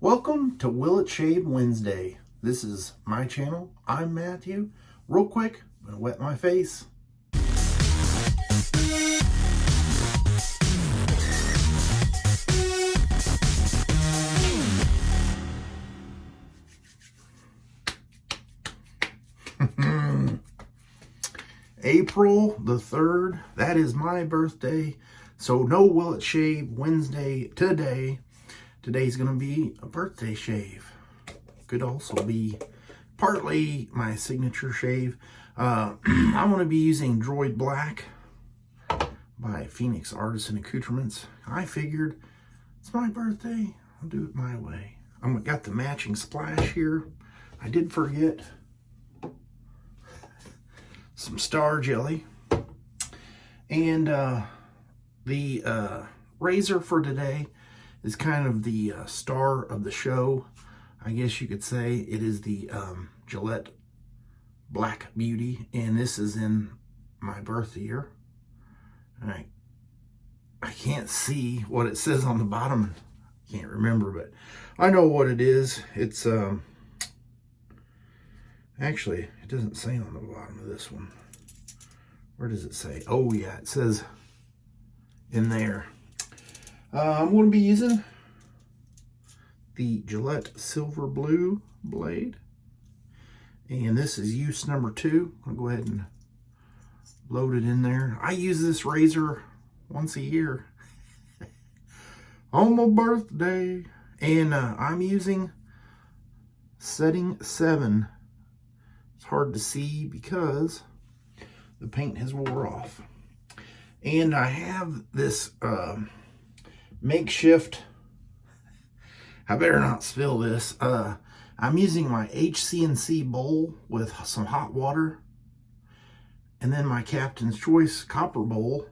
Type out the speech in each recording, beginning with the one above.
Welcome to Will It Shave Wednesday. This is my channel. I'm Matthew. Real quick, I'm gonna wet my face. April the 3rd, that is my birthday. So no Will It Shave Wednesday today. Today's gonna be a birthday shave. Could also be partly my signature shave. I'm gonna be using Droid Black by Phoenix Artisan Accoutrements. I figured it's my birthday, I'll do it my way. I've got the matching splash here. I did forget some star jelly. And the razor for today is kind of the star of the show, I guess you could say. It is the Gillette Black Beauty, and this is in my birth year. I can't see what it says on the bottom. Can't remember, but I know what it is. It's actually, it doesn't say on the bottom of this one. Where does it say? Oh yeah, it says in there. I'm going to be using the Gillette Silver Blue blade. And this is use number 2. I'll go ahead and load it in there. I use this razor once a year on my birthday. And I'm using setting 7. It's hard to see because the paint has wore off. And I have this makeshift, I better not spill this. I'm using my HCNC bowl with some hot water, and then my Captain's Choice copper bowl.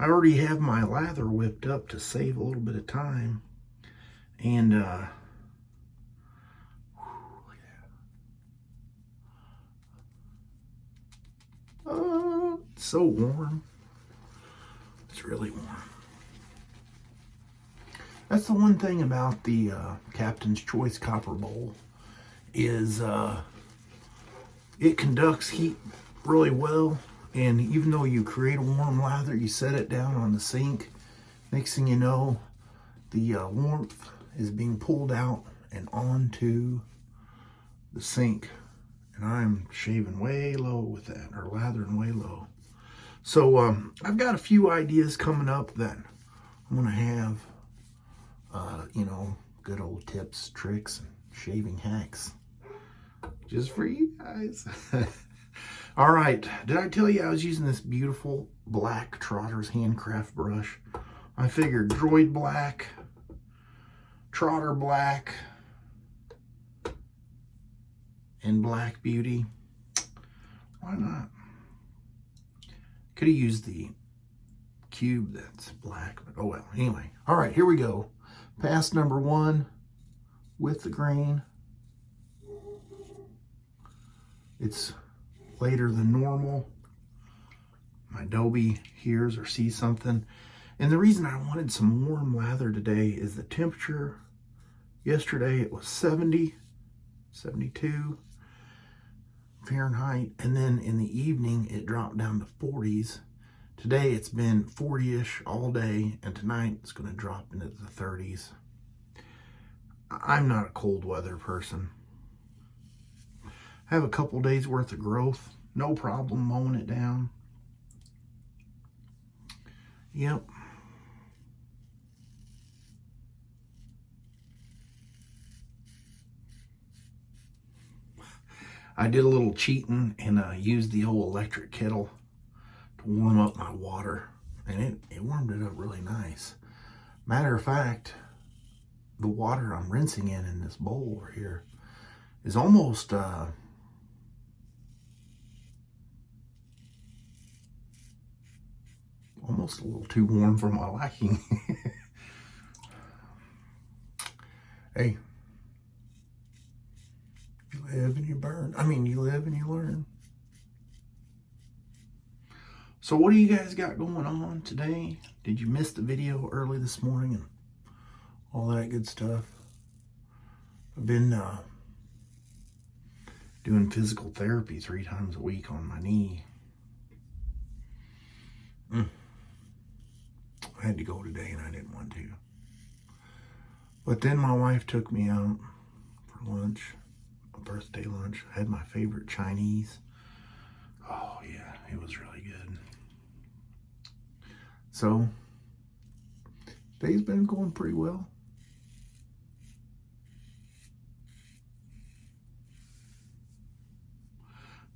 I already have my lather whipped up to save a little bit of time. And look at that. Oh, it's so warm. It's really warm. That's the one thing about the Captain's Choice copper bowl is it conducts heat really well, and even though you create a warm lather, you set it down on the sink. Next thing you know, the warmth is being pulled out and onto the sink, and I'm shaving way low with that, or lathering way low. So I've got a few ideas coming up that I'm gonna have. You know, good old tips, tricks, and shaving hacks just for you guys. All right, did I tell you I was using this beautiful black Trotter's Handcraft brush? I figured Droid Black, Trotter Black, and Black Beauty. Why not? Could have used the cube that's black, but oh well. Anyway, all right, here we go. Pass number 1 with the grain. It's later than normal. My Adobe hears or sees something. And the reason I wanted some warm lather today is the temperature. Yesterday it was 70, 72 Fahrenheit. And then in the evening it dropped down to 40s. Today it's been 40-ish all day, and tonight it's going to drop into the 30s. I'm not a cold weather person. I have a couple days worth of growth. No problem mowing it down. Yep. I did a little cheating and used the old electric kettle to warm up my water, and it warmed it up really nice. Matter of fact, the water I'm rinsing in this bowl over here is almost almost a little too warm for my liking. Hey, you live and you burn. I mean, you live and you learn. So what do you guys got going on today? Did you miss the video early this morning and all that good stuff? I've been doing physical therapy 3 times a week on my knee. I had to go today and I didn't want to. But then my wife took me out for lunch, a birthday lunch. I had my favorite Chinese. Oh yeah, it was really good. So, day's been going pretty well.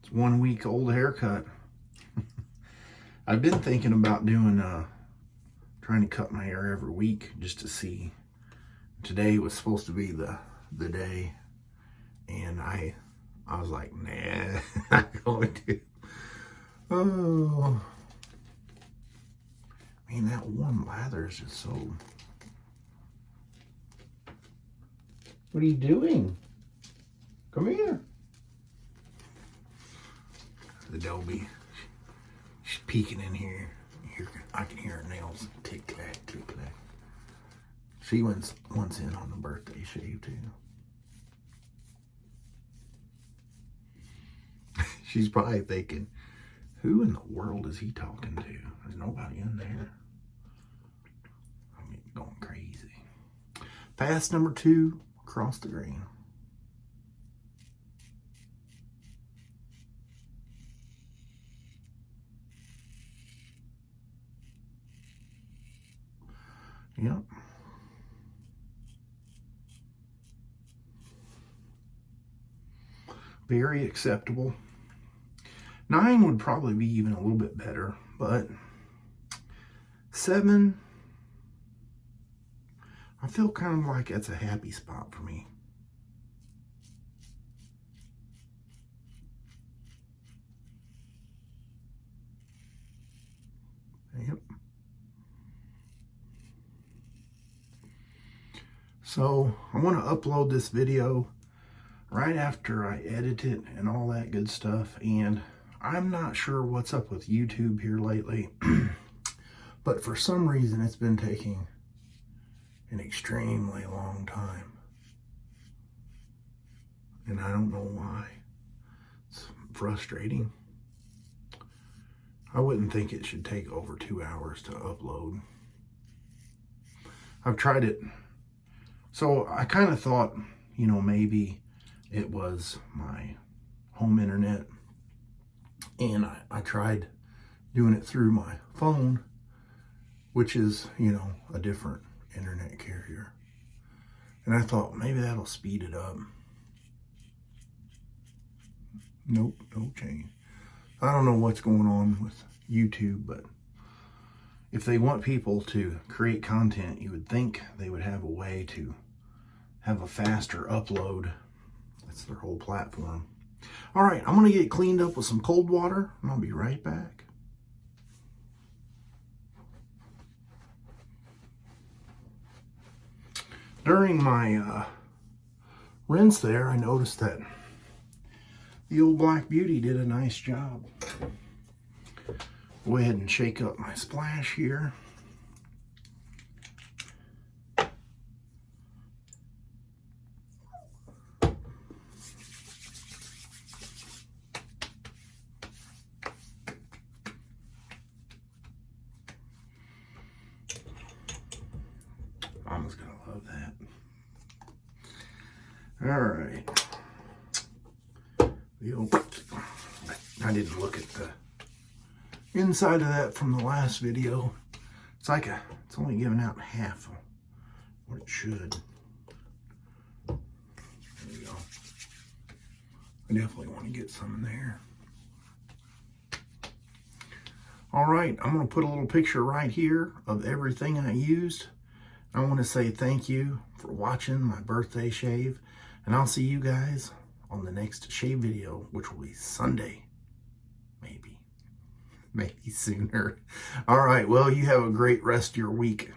It's 1 week old haircut. I've been thinking about doing, trying to cut my hair every week just to see. Today was supposed to be the day, and I was like, nah, not going to. Oh, man, that warm lather is just so. What are you doing? Come here. The Dobie. She's peeking in here. I can hear her nails tick-tack, tick-tack. She wants in on the birthday shave, too. She's probably thinking, who in the world is he talking to? There's nobody in there. I'm going crazy. Pass number 2, across the grain. Yep. Very acceptable. 9 would probably be even a little bit better, but 7, I feel kind of like that's a happy spot for me. Yep. So I want to upload this video right after I edit it and all that good stuff, and I'm not sure what's up with YouTube here lately, but for some reason it's been taking an extremely long time, and I don't know why. It's frustrating. I wouldn't think it should take over 2 hours to upload. I've tried it. So I kind of thought, you know, maybe it was my home internet, and I tried doing it through my phone, which is, you know, a different internet carrier. And I thought maybe that'll speed it up. Nope, no change. I don't know what's going on with YouTube, but if they want people to create content, you would think they would have a way to have a faster upload. That's their whole platform. All right, I'm gonna get cleaned up with some cold water, and I'll be right back. During my rinse there, I noticed that the old Black Beauty did a nice job. Go ahead and shake up my splash here. Mama's gonna love that. All right. I didn't look at the inside of that from the last video. It's only giving out half of what it should. There we go. I definitely want to get some in there. All right, I'm going to put a little picture right here of everything I used. I want to say thank you for watching my birthday shave, and I'll see you guys on the next shave video, which will be Sunday. Maybe sooner. All right, well, you have a great rest of your week.